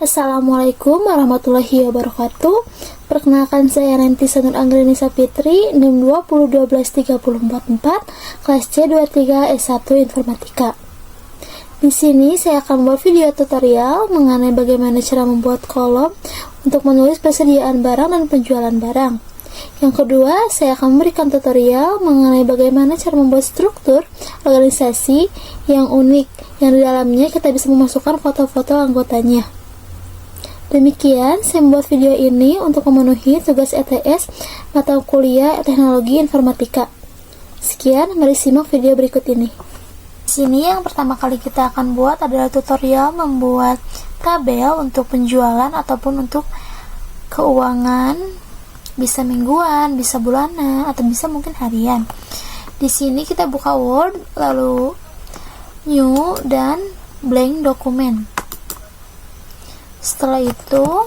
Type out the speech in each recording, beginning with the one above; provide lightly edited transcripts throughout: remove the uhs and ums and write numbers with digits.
Assalamualaikum warahmatullahi wabarakatuh. Perkenalkan, saya Nanti Sanur Anggreni Sapitri, NIM 2012344, kelas C23 S1 Informatika. Di sini saya akan membuat video tutorial mengenai bagaimana cara membuat kolom untuk menulis persediaan barang dan penjualan barang. Yang kedua, saya akan memberikan tutorial mengenai bagaimana cara membuat struktur organisasi yang unik, yang di dalamnya kita bisa memasukkan foto-foto anggotanya. Demikian, saya membuat video ini untuk memenuhi tugas ETS mata kuliah Teknologi Informatika. Sekian, mari simak video berikut ini. Di sini yang pertama kali kita akan buat adalah tutorial membuat tabel untuk penjualan ataupun untuk keuangan, bisa mingguan, bisa bulanan, atau bisa mungkin harian. Di sini kita buka Word, lalu New dan blank dokumen. Setelah itu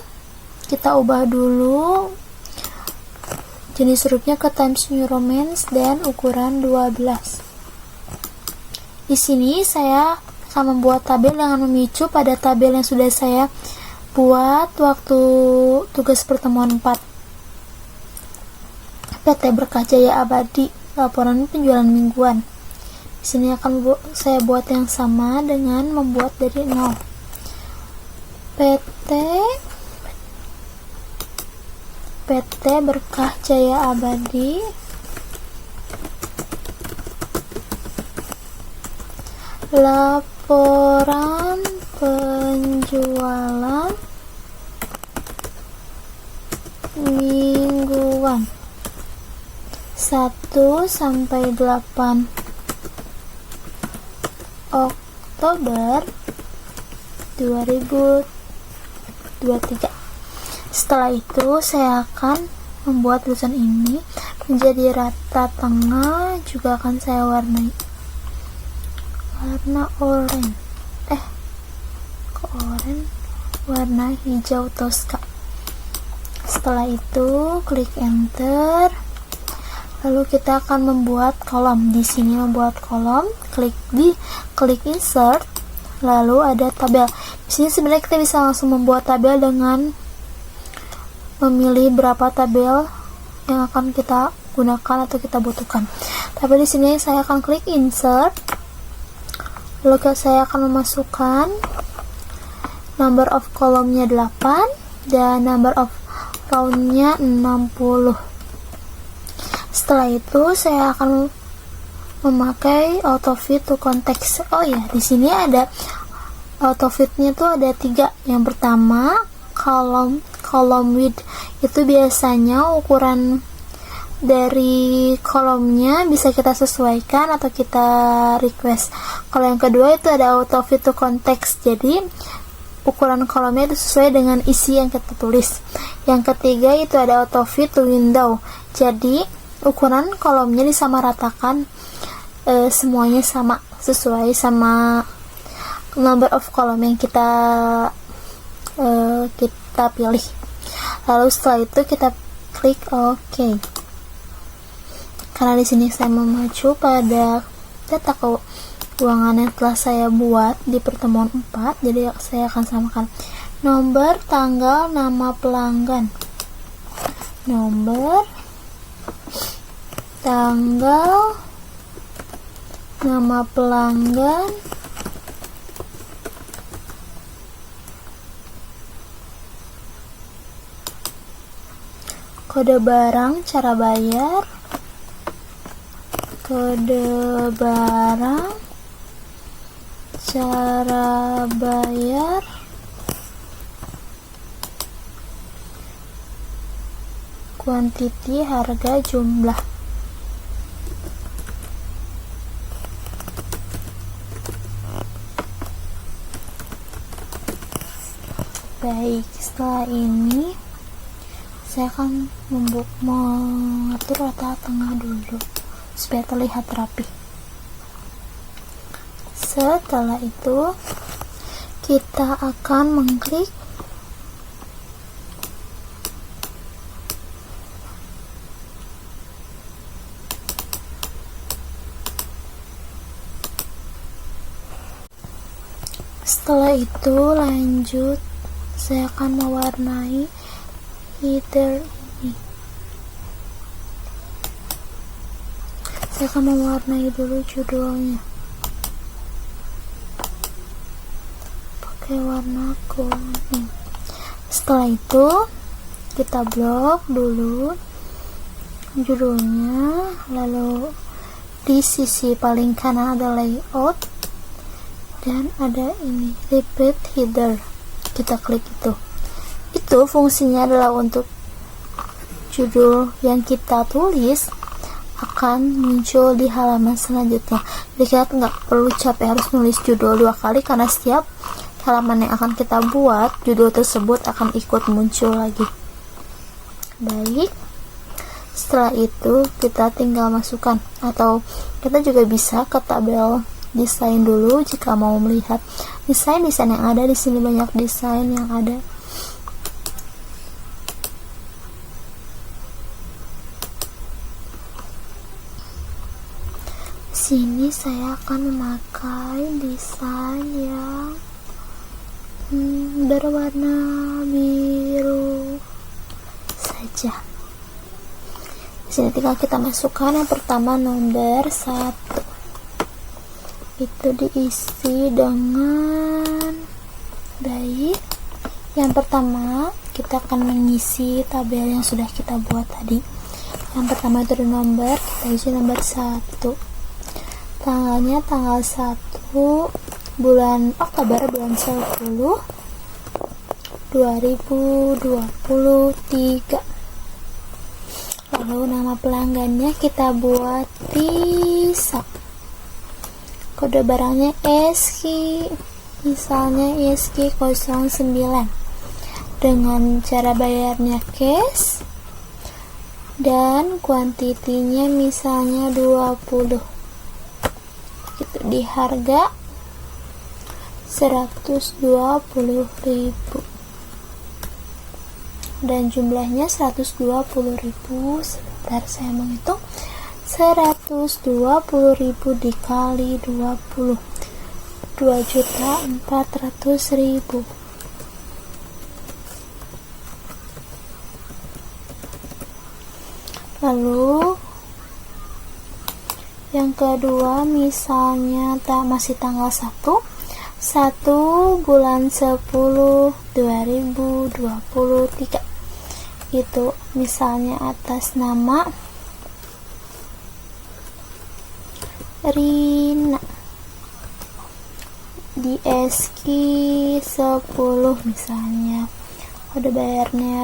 kita ubah dulu jenis hurufnya ke Times New Roman dan ukuran 12. Di sini saya akan membuat tabel dengan memicu pada tabel yang sudah saya buat waktu tugas pertemuan 4. PT Berkah Jaya Abadi, laporan penjualan mingguan. Di sini akan saya buat yang sama dengan membuat dari 0. PT Berkah Jaya Abadi, laporan penjualan mingguan 1 sampai 8 Oktober 2023. Setelah itu saya akan membuat tulisan ini menjadi rata tengah, juga akan saya warnai warna oranye, warna hijau toska. Setelah itu klik enter, lalu kita akan membuat kolom. Di sini membuat kolom, klik insert, lalu ada tabel. Di sini sebenarnya kita bisa langsung membuat tabel dengan memilih berapa tabel yang akan kita gunakan atau kita butuhkan. Tapi di sini saya akan klik insert, lalu saya akan memasukkan number of kolomnya 8 dan number of row-nya 60. Setelah itu saya akan memakai autofit to context. Oh ya, di sini ada autofitnya tuh ada 3. Yang pertama, column width, itu biasanya ukuran dari kolomnya bisa kita sesuaikan atau kita request. Kalau yang kedua itu ada autofit to context, jadi ukuran kolomnya itu sesuai dengan isi yang kita tulis. Yang ketiga itu ada autofit to window, jadi ukuran kolomnya disamaratakan, semuanya sama, sesuai sama number of column yang kita pilih. Lalu setelah itu kita klik OK. Karena di sini saya memacu pada data keuangan yang telah saya buat di pertemuan 4, jadi saya akan samakan nomor, tanggal, nama pelanggan. Nomor, tanggal, nama pelanggan, kode barang, cara bayar, kode barang, cara bayar, quantity, harga, jumlah. Baik, setelah ini saya akan mengatur rata tengah dulu supaya terlihat rapi. Setelah itu kita akan mengklik Setelah itu lanjut saya akan mewarnai header ini. Saya akan mewarnai dulu judulnya pakai warna kuning. Setelah itu kita blok dulu judulnya, lalu di sisi paling kanan ada layout dan ada ini repeat header, kita klik itu fungsinya adalah untuk judul yang kita tulis akan muncul di halaman selanjutnya. Jadi kita nggak perlu capek harus nulis judul 2 kali, karena setiap halaman yang akan kita buat judul tersebut akan ikut muncul lagi. Baik, setelah itu kita tinggal masukkan, atau kita juga bisa ke tabel desain dulu jika mau melihat desain yang ada. Di sini banyak desain yang ada. Sini saya akan memakai desain yang berwarna biru saja. Di sini tinggal kita masukkan yang pertama nomor 1. Itu diisi dengan baik. Yang pertama kita akan mengisi tabel yang sudah kita buat tadi. Yang pertama itu ada nomor, kita isi nomor 1. Tanggalnya tanggal 1 bulan Oktober, bulan 10 2023. Lalu nama pelanggannya kita buat Tisa. Kode barangnya ESKI, misalnya ESKI 09. Dengan cara bayarnya cash dan kuantitinya misalnya 20. Gitu, di harga 120.000 dan jumlahnya 120.000. Sebentar saya menghitung. 120.000 dikali 20, 2.400.000. Lalu yang kedua misalnya masih tanggal 1 bulan 10 2023. Itu misalnya atas nama Rina, di ESKI 10 misalnya. Kode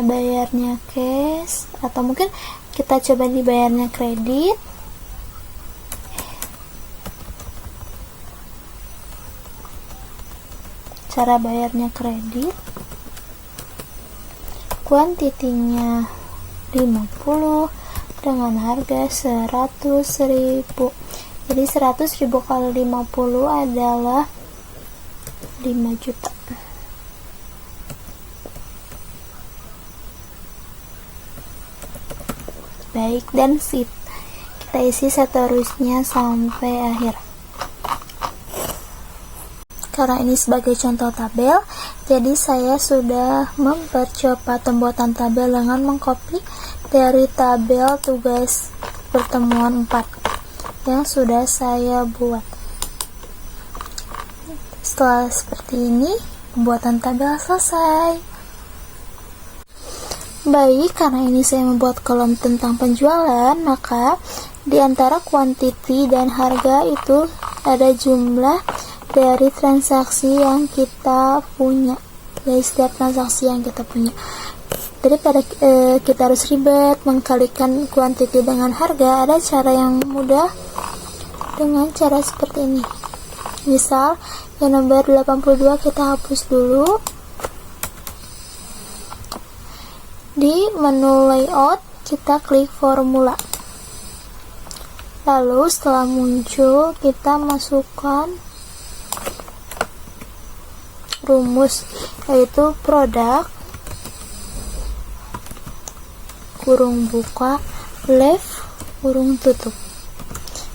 bayarnya cash, atau mungkin kita coba dibayarnya kredit. Cara bayarnya kredit, kuantitinya 50 dengan harga 100.000. Jadi 100.000 kali 50 adalah 5 juta. Baik, dan kita isi seterusnya sampai akhir. Karena ini sebagai contoh tabel, jadi saya sudah mempercepat pembuatan tabel dengan mengcopy dari tabel tugas pertemuan 4 yang sudah saya buat. Setelah seperti ini, pembuatan tabel selesai. Baik, karena ini saya membuat kolom tentang penjualan, maka di antara kuantiti dan harga itu ada jumlah dari transaksi yang kita punya, dari setiap transaksi yang kita punya. Daripada kita harus ribet mengkalikan kuantiti dengan harga, ada cara yang mudah dengan cara seperti ini. Misal yang nomor 82 kita hapus dulu. Di menu layout kita klik formula. Lalu setelah muncul kita masukkan rumus, yaitu produk kurung buka left kurung tutup.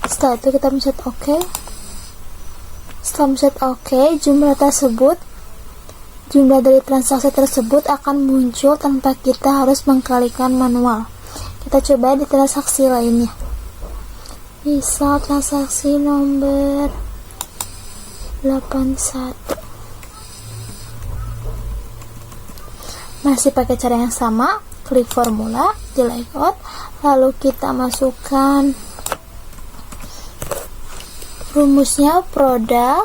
Setelah itu kita pencet OK. Setelah pencet OK, jumlah tersebut jumlah dari transaksi tersebut akan muncul tanpa kita harus mengkalikan manual. Kita coba di transaksi lainnya. Misal transaksi nomor 81. Masih pakai cara yang sama, klik formula di layout, lalu kita masukkan rumusnya produk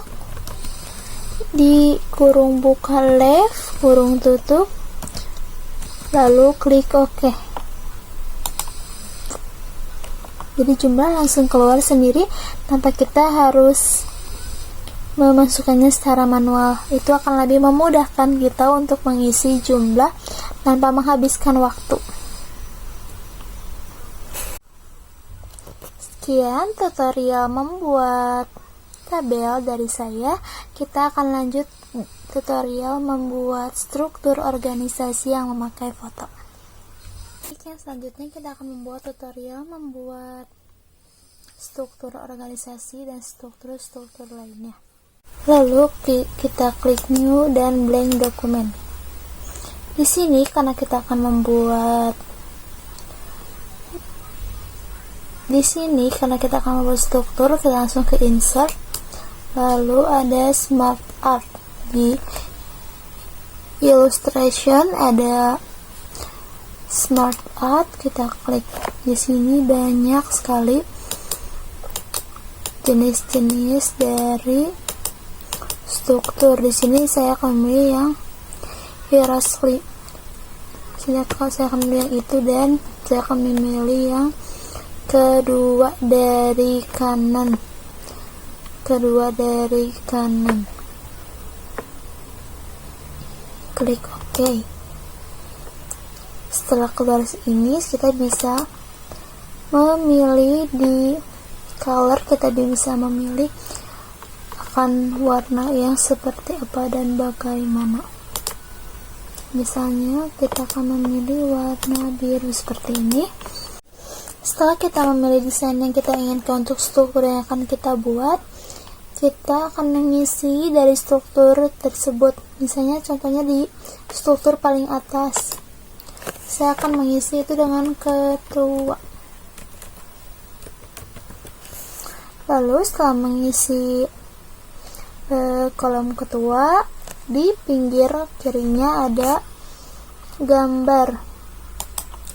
di kurung buka left, kurung tutup, lalu klik OK. Jadi jumlah langsung keluar sendiri tanpa kita harus memasukkannya secara manual. Itu akan lebih memudahkan kita untuk mengisi jumlah tanpa menghabiskan waktu. Sekian tutorial membuat tabel dari saya. Kita akan lanjut tutorial membuat struktur organisasi yang memakai foto. Yang selanjutnya kita akan membuat tutorial membuat struktur organisasi dan struktur-struktur lainnya. Lalu kita klik new dan blank dokumen. Di sini karena kita akan membuat struktur, kita langsung ke insert, lalu ada smart art. Di illustration ada smart art, kita klik. Di sini banyak sekali jenis-jenis dari struktur. Di sini saya akan memilih yang hierarchy. Saya akan memilih yang itu, dan saya akan memilih yang kedua dari kanan. Klik OK. Setelah keluar ini, kita bisa memilih di color, kita bisa memilih akan warna yang seperti apa dan bagaimana. Misalnya kita akan memilih warna biru seperti ini. Setelah kita memilih desain yang kita inginkan untuk struktur yang akan kita buat, kita akan mengisi dari struktur tersebut. Misalnya contohnya di struktur paling atas, saya akan mengisi itu dengan ketua. Lalu setelah mengisi kolom ketua, di pinggir kirinya ada gambar.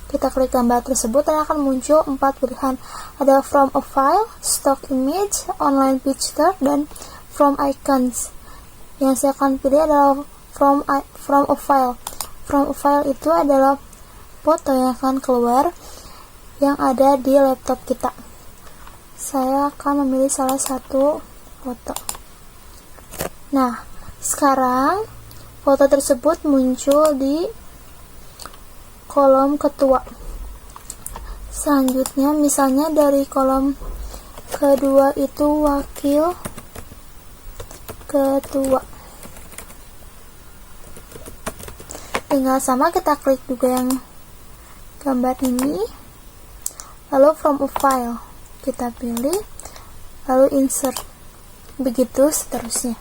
Kita klik gambar tersebut dan akan muncul 4 pilihan. Ada from a file, stock image, online picture, dan from icons. Yang saya akan pilih adalah from a file. From a file itu adalah foto yang akan keluar yang ada di laptop kita. Saya akan memilih salah satu foto. Nah, sekarang foto tersebut muncul di kolom ketua. Selanjutnya, misalnya dari kolom kedua itu wakil ketua. Tinggal sama kita klik juga yang gambar ini, lalu from a file kita pilih, lalu insert, begitu seterusnya.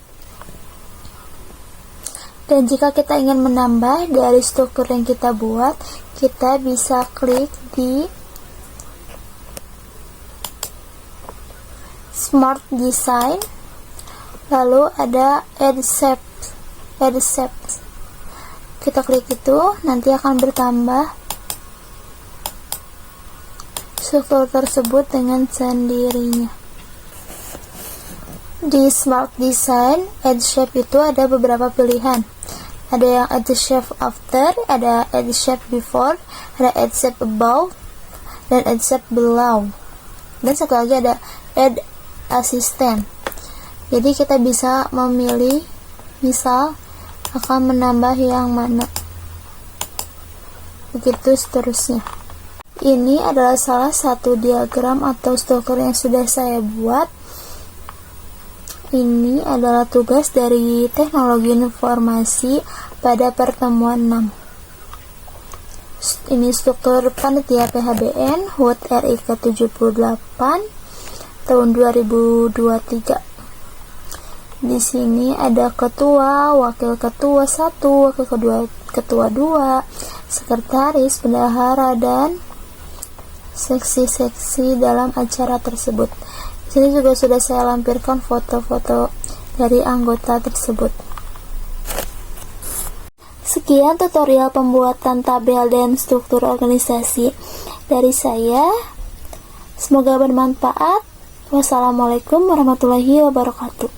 Dan jika kita ingin menambah dari struktur yang kita buat, kita bisa klik di Smart Design, lalu ada Add Shape. Kita klik itu, nanti akan bertambah struktur tersebut dengan sendirinya. Di Smart Design, Add Shape itu ada beberapa pilihan. Ada yang Add Shape After, ada Add Shape Before, ada Add Shape Above, dan Add Shape Below. Dan satu lagi ada Add Assistant. Jadi kita bisa memilih, misal akan menambah yang mana. Begitu seterusnya. Ini adalah salah satu diagram atau struktur yang sudah saya buat. Ini adalah tugas dari teknologi informasi pada pertemuan 6. Ini struktur panitia PHBN HUT RI ke-78 tahun 2023. Di sini ada ketua, wakil ketua 1, wakil ketua 2, sekretaris, bendahara, dan seksi-seksi dalam acara tersebut. Di sini juga sudah saya lampirkan foto-foto dari anggota tersebut. Sekian tutorial pembuatan tabel dan struktur organisasi dari saya. Semoga bermanfaat. Wassalamualaikum warahmatullahi wabarakatuh.